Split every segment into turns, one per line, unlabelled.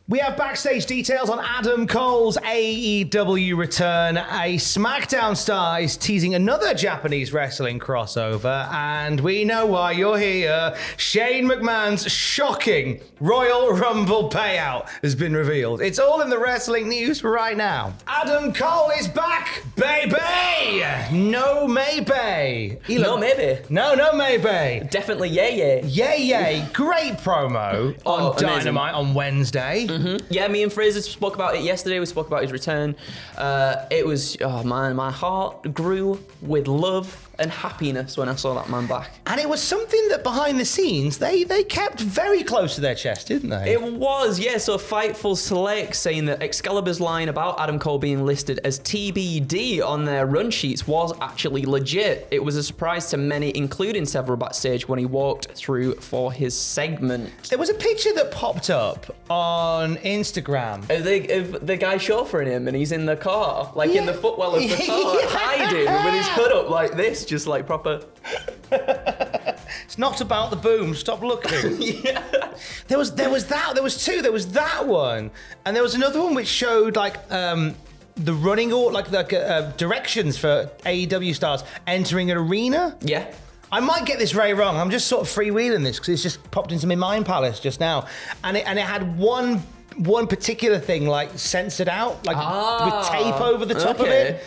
We have backstage details on Adam Cole's AEW return. A SmackDown star is teasing another Japanese wrestling crossover, and we know why you're here. Shane McMahon's shocking Royal Rumble payout has been revealed. It's all in the wrestling news right now. Adam Cole is back, baby! No maybe.
No maybe.
No maybe.
Definitely yay.
Yay. Great promo on Dynamite on Wednesday.
Mm-hmm. Yeah, me and Fraser spoke about it yesterday. We spoke about his return. It was, oh man, my heart grew with love and happiness when I saw that man back.
And it was something that behind the scenes, they kept very close to their chest, didn't they?
It was, yeah. So Fightful Select saying that Excalibur's line about Adam Cole being listed as TBD on their run sheets was actually legit. It was a surprise to many, including several backstage, when he walked through for his segment.
There was a picture that popped up on Instagram.
Of the guy chauffeuring him, and he's in the car, like in the footwell of the car, hiding with his hood up like this, just like proper.
It's not about the boom. Stop looking.
Yeah.
There was that. There was two. There was that one, and there was another one which showed like the running or like directions for AEW stars entering an arena.
Yeah.
I might get this very wrong. I'm just sort of freewheeling this because it's just popped into my mind palace just now, and it had one particular thing like censored out, like with tape over the top of it.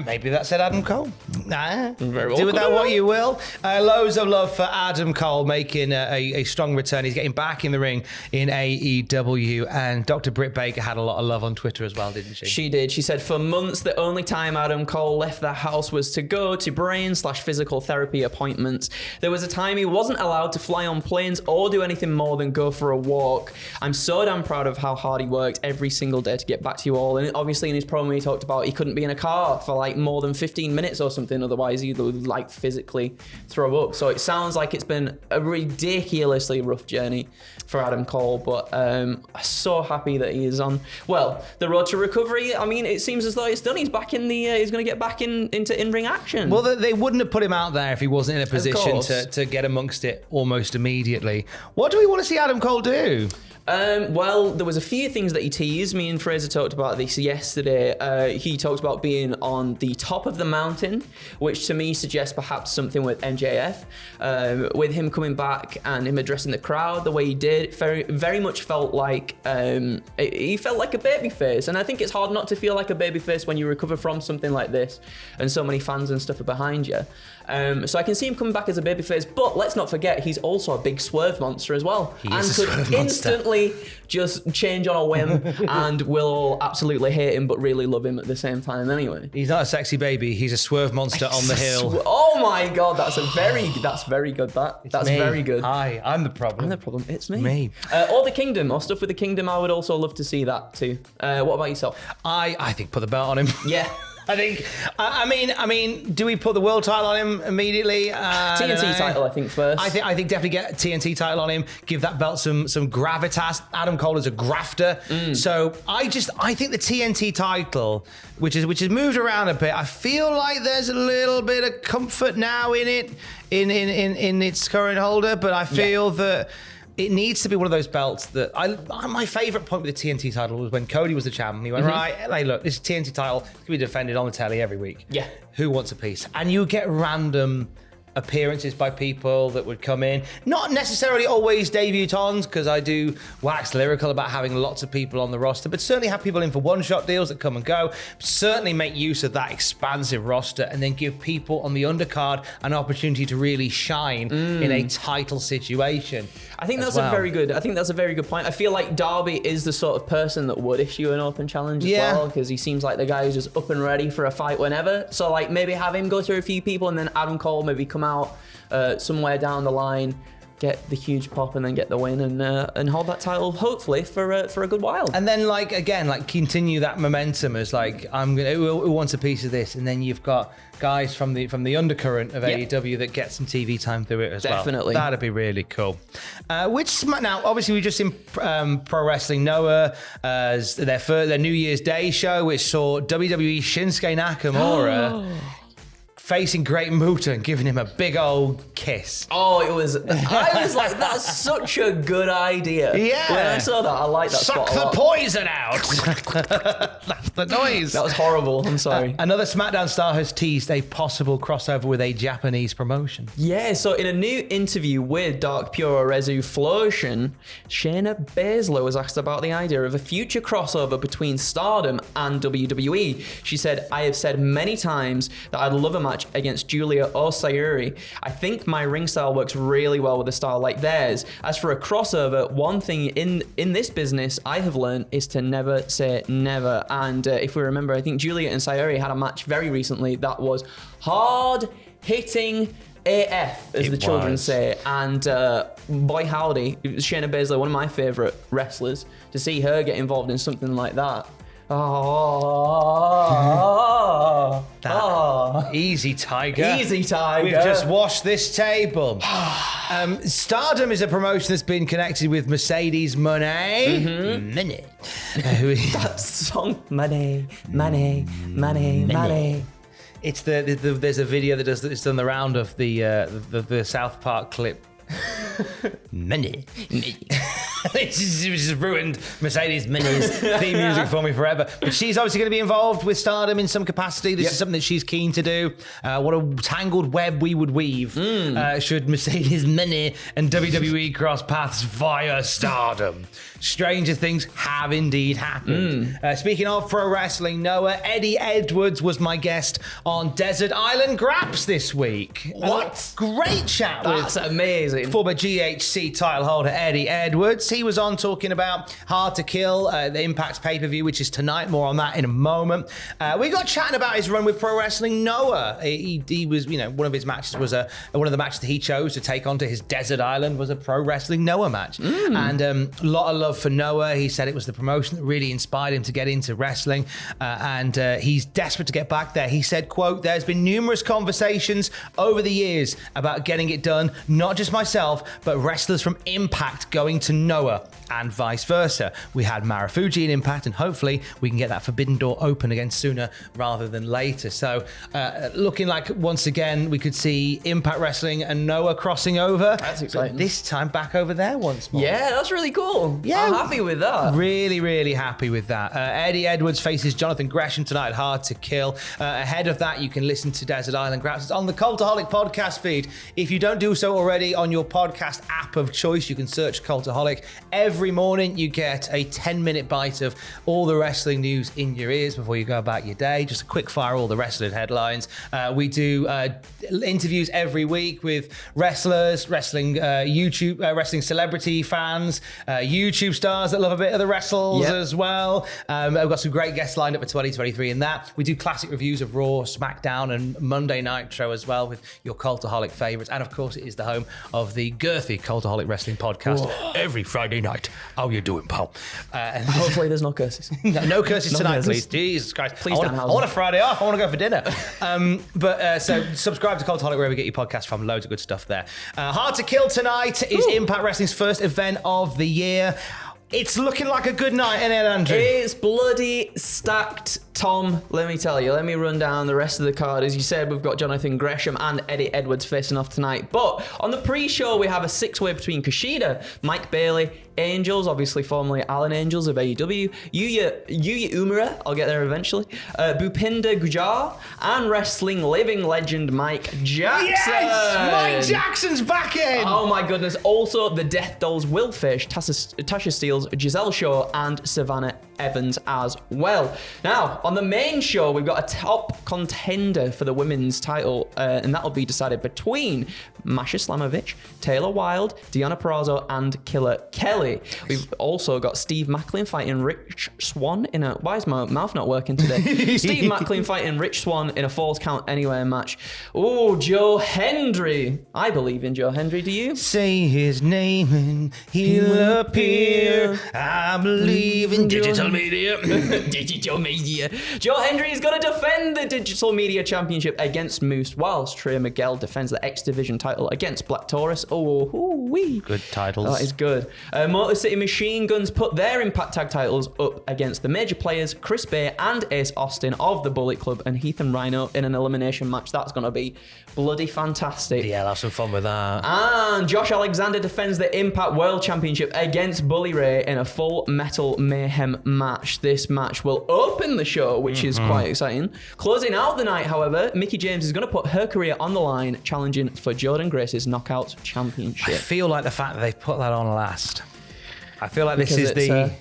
Maybe that said Adam Cole.
Very well
Do with that what you will. Loads of love for Adam Cole making a strong return. He's getting back in the ring in AEW. And Dr. Britt Baker had a lot of love on Twitter as well, didn't she?
She did. She said, for months, the only time Adam Cole left the house was to go to brain/physical therapy appointments. There was a time he wasn't allowed to fly on planes or do anything more than go for a walk. I'm so damn proud of how hard he worked every single day to get back to you all. And obviously in his promo, he talked about he couldn't be in a car for like more than 15 minutes or something, otherwise he would like physically throw up. So it sounds like it's been a ridiculously rough journey for Adam Cole, but I'm so happy that he is on, well, the road to recovery. I mean, it seems as though it's done. He's back in the, he's going to get back into in-ring action.
Well, they wouldn't have put him out there if he wasn't in a position to get amongst it almost immediately. What do we want to see Adam Cole do?
Well, there was a few things that he teased. Me and Fraser talked about this yesterday. He talked about being on the top of the mountain, which to me suggests perhaps something with MJF. With him coming back and him addressing the crowd the way he did, very much felt like he felt like a babyface. And I think it's hard not to feel like a babyface when you recover from something like this and so many fans and stuff are behind you. So I can see him coming back as a babyface, but let's not forget he's also a big swerve monster as well.
He is a swerve monster.
Instantly just change on a whim and we'll all absolutely hate him but really love him at the same time anyway.
He's not a sexy baby, he's a swerve monster on the hill.
Oh my god, that's very good. That's
me.
very good.
Hi, I'm the problem.
I'm the problem. It's me. Or the Kingdom, or stuff with the Kingdom. I would also love to see that too. What about yourself?
I think put the belt on him.
Yeah.
I mean, do we put the world title on him immediately?
TNT title, I think, first.
I think definitely get TNT title on him. Give that belt some gravitas. Adam Cole is a grafter. So I think the TNT title, which has moved around a bit, I feel like there's a little bit of comfort now in it, in its current holder, but I feel that it needs to be one of those belts that my favourite point with the TNT title was when Cody was the champ. He went, right, hey, look, this TNT title can be defended on the telly every week.
Yeah.
Who wants a piece? And you get random appearances by people that would come in. Not necessarily always debutants, because I do wax lyrical about having lots of people on the roster, but certainly have people in for one-shot deals that come and go. Certainly make use of that expansive roster and then give people on the undercard an opportunity to really shine in a title situation.
I think that's a very good point. I feel like Darby is the sort of person that would issue an open challenge as well, because he seems like the guy who's just up and ready for a fight whenever. So like maybe have him go through a few people and then Adam Cole maybe come out somewhere down the line, get the huge pop and then get the win and hold that title hopefully for a good while.
And then continue that momentum as who wants a piece of this, and then you've got guys from the undercurrent of AEW that get some TV time through it as well.
Definitely.
That'd be really cool. Now obviously we just seen Pro Wrestling Noah as their New Year's Day show, which saw WWE Shinsuke Nakamura facing Great Muta and giving him a big old kiss.
Oh, I was like, that's such a good idea.
Yeah.
When I saw that, I like that
Suck
spot a
the
lot.
poison out. That's the noise.
That was horrible. I'm sorry.
Another SmackDown star has teased a possible crossover with a Japanese promotion.
Yeah, so in a new interview with Dark Pure Rezu Flotion, Shayna Baszler was asked about the idea of a future crossover between Stardom and WWE. She said, I have said many times that I'd love a match against Julia or Sayuri. I think my ring style works really well with a style like theirs. As for a crossover, one thing in this business I have learned is to never say never. And if we remember, I think Julia and Sayuri had a match very recently that was hard-hitting AF, as the children say. And boy howdy, Shayna Baszler, one of my favourite wrestlers, to see her get involved in something like that.
Easy, Tiger.
Easy, Tiger.
We've just washed this table. Stardom is a promotion that's been connected with Mercedes Money. Money.
That song, money.
It's there's a video it's done the round of the South Park clip. Money. It's just ruined Mercedes Minnie's theme music for me forever. But she's obviously going to be involved with Stardom in some capacity. This is something that she's keen to do. What a tangled web we would weave should Mercedes Minnie and WWE cross paths via Stardom. Stranger things have indeed happened. Speaking of pro wrestling, Noah, Eddie Edwards was my guest on Desert Island Graps this week.
What?
Great chat
That's
with
amazing.
former GHC title holder Eddie Edwards. He was on talking about Hard to Kill, the Impact pay-per-view, which is tonight. More on that in a moment. We got chatting about his run with Pro Wrestling Noah. He was, one of his matches was one of the matches that he chose to take onto his Desert Island was a Pro Wrestling Noah match. And a lot of love for Noah. He said it was the promotion that really inspired him to get into wrestling. And he's desperate to get back there. He said, quote, there's been numerous conversations over the years about getting it done, not just myself, but wrestlers from Impact going to Noah and vice versa. We had Marufuji in Impact, and hopefully we can get that Forbidden Door open again sooner rather than later. So looking like once again we could see Impact Wrestling and Noah crossing over.
That's exciting.
This time back over there once more.
Yeah, that's really cool.
Yeah.
I'm happy with that.
Really, really happy with that. Eddie Edwards faces Jonathan Gresham tonight at Hard to Kill. Ahead of that, you can listen to Desert Island Graps. It's on the Cultaholic podcast feed. If you don't do so already on your podcast app of choice, you can search Cultaholic. Every morning you get a 10-minute bite of all the wrestling news in your ears before you go about your day. Just a quick fire, all the wrestling headlines. We do interviews every week with wrestlers, wrestling wrestling celebrity fans, YouTube stars that love a bit of the wrestles as well. I've got some great guests lined up for 2023 in that. We do classic reviews of Raw, SmackDown, and Monday Nitro as well with your Cultaholic favorites. And of course, it is the home of the girthy Cultaholic Wrestling podcast every Friday night. How you doing, pal?
Hopefully there's no curses.
No curses
No
tonight,
curses.
please. Jesus Christ.
Please,
I want a Friday off. I want to go for dinner. So subscribe to Cultaholic wherever you get your podcast from. Loads of good stuff there. Hard to Kill tonight is Impact Wrestling's first event of the year. It's looking like a good night, isn't it, Andrew?
It's bloody stacked, Tom. Let me tell you. Let me run down the rest of the card. As you said, we've got Jonathan Gresham and Eddie Edwards facing off tonight. But on the pre-show, we have a six-way between Kushida, Mike Bailey, Angels, obviously formerly Alan Angels of AEW, Yuya Uemura, I'll get there eventually, Bhupinder Gujjar, and wrestling living legend Mike Jackson.
Yes! Mike Jackson's back in!
Oh my goodness. Also, the Death Dolls will fish Tasha Steele, Giselle Shaw, and Savannah Evans as well. Now, on the main show, we've got a top contender for the women's title, and that'll be decided between Masha Slamovich, Taylor Wilde, Deonna Purrazzo, and Killer Kelly. We've also got Steve Macklin fighting Rich Swann in a... Why is my mouth not working today? Steve Macklin fighting Rich Swann in a Falls Count Anywhere match. Oh, Joe Hendry. I believe in Joe Hendry, do you?
Say his name and he'll appear. I believe in digital Digital media.
Digital media. Joe Hendry is going to defend the Digital Media Championship against Moose, whilst Trey Miguel defends the X Division title against Black Taurus. Oh, wee.
Good titles.
That is good. Motor City Machine Guns put their Impact Tag titles up against the major players, Chris Bay and Ace Austin of the Bullet Club, and Heath and Rhino in an elimination match. That's going to be bloody fantastic.
Yeah, I'll have some fun with that.
And Josh Alexander defends the Impact World Championship against Bully Ray in a Full Metal Mayhem match. This match will open the show, which is quite exciting. Closing out the night, however, Mickie James is going to put her career on the line, challenging for Jordan Grace's Knockout Championship.
I feel like the fact that they've put that on last. I feel like this is the...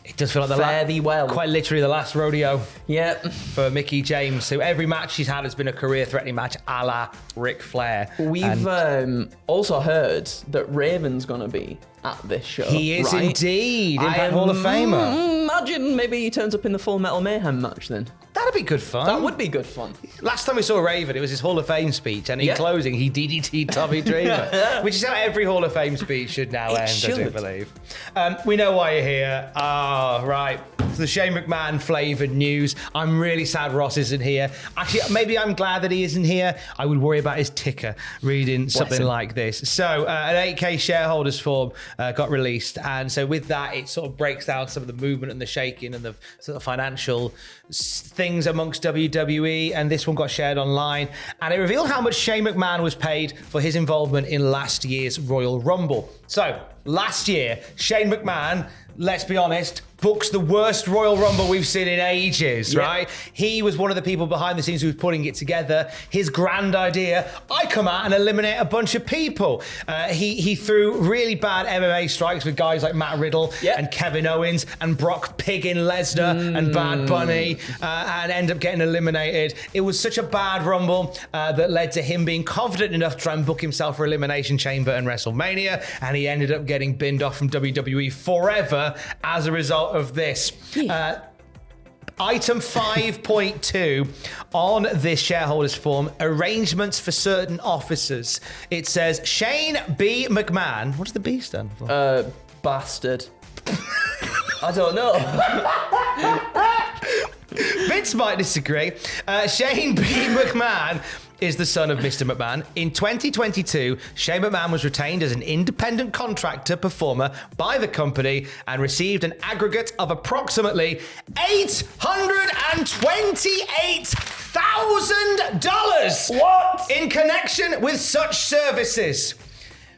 It does feel like quite literally the last rodeo for Mickie James. So every match she's had has been a career-threatening match, a la Ric Flair.
We've also heard that Raven's going to be at this show.
He is indeed. Impact Hall of Famer.
Imagine maybe he turns up in the Full Metal Mayhem match then.
That'd be good fun.
That would be good fun.
Last time we saw Raven, it was his Hall of Fame speech, and in closing, he DDT'd Tommy Dreamer, which is how every Hall of Fame speech should now end, I do believe. We know why you're here. Right. The Shane McMahon flavoured news. I'm really sad Ross isn't here. Actually, maybe I'm glad that he isn't here. I would worry about his ticker reading something like this. So, an 8K shareholders form got released, and so with that, it sort of breaks down some of the movement and the shaking and the sort of financial things amongst WWE, and this one got shared online, and it revealed how much Shane McMahon was paid for his involvement in last year's Royal Rumble. So, last year, Shane McMahon, let's be honest, books the worst Royal Rumble we've seen in ages, right? He was one of the people behind the scenes who was putting it together. His grand idea, I come out and eliminate a bunch of people. He threw really bad MMA strikes with guys like Matt Riddle and Kevin Owens and Brock Piggin Lesnar and Bad Bunny and end up getting eliminated. It was such a bad Rumble that led to him being confident enough to try and book himself for Elimination Chamber and WrestleMania, and he ended up getting binned off from WWE forever as a result of this. Item 5.2 on this shareholders form, arrangements for certain officers. It says Shane B. McMahon. What does the B stand for?
Bastard. I don't know.
Vince might disagree. Shane B. McMahon is the son of Mr. McMahon. In 2022, Shane McMahon was retained as an independent contractor performer by the company and received an aggregate of approximately $828,000 in connection with such services.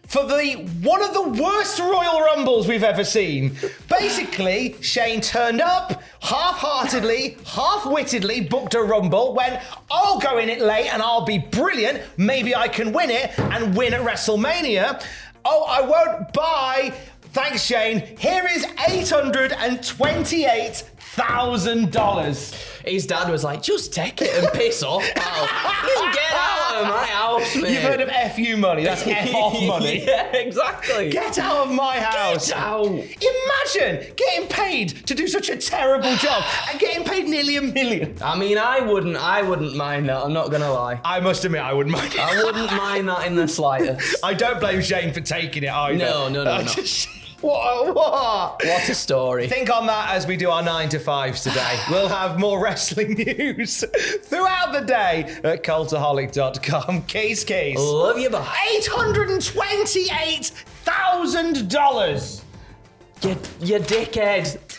For one of the worst Royal Rumbles we've ever seen. Basically, Shane turned up, half-heartedly, half-wittedly booked a Rumble, went, I'll go in it late and I'll be brilliant, maybe I can win it and win at WrestleMania. Oh, I won't buy. Thanks, Shane. Here is $828,000.
His dad was like, just take it and piss off, pal. Just get out of my house, mate.
You've heard of FU money. That's F off money.
Yeah, exactly.
Get out of my house.
Get out.
Imagine getting paid to do such a terrible job and getting paid nearly $1 million.
I mean, I wouldn't mind that. I'm not going to lie.
I must admit, I wouldn't mind it.
I wouldn't mind that in the slightest.
I don't blame Shane for taking it either.
No.
What
a story.
Think on that as we do our 9 to 5s today. We'll have more wrestling news throughout the day at cultaholic.com. Keys.
Love you, bye.
$828,000.
You dickhead.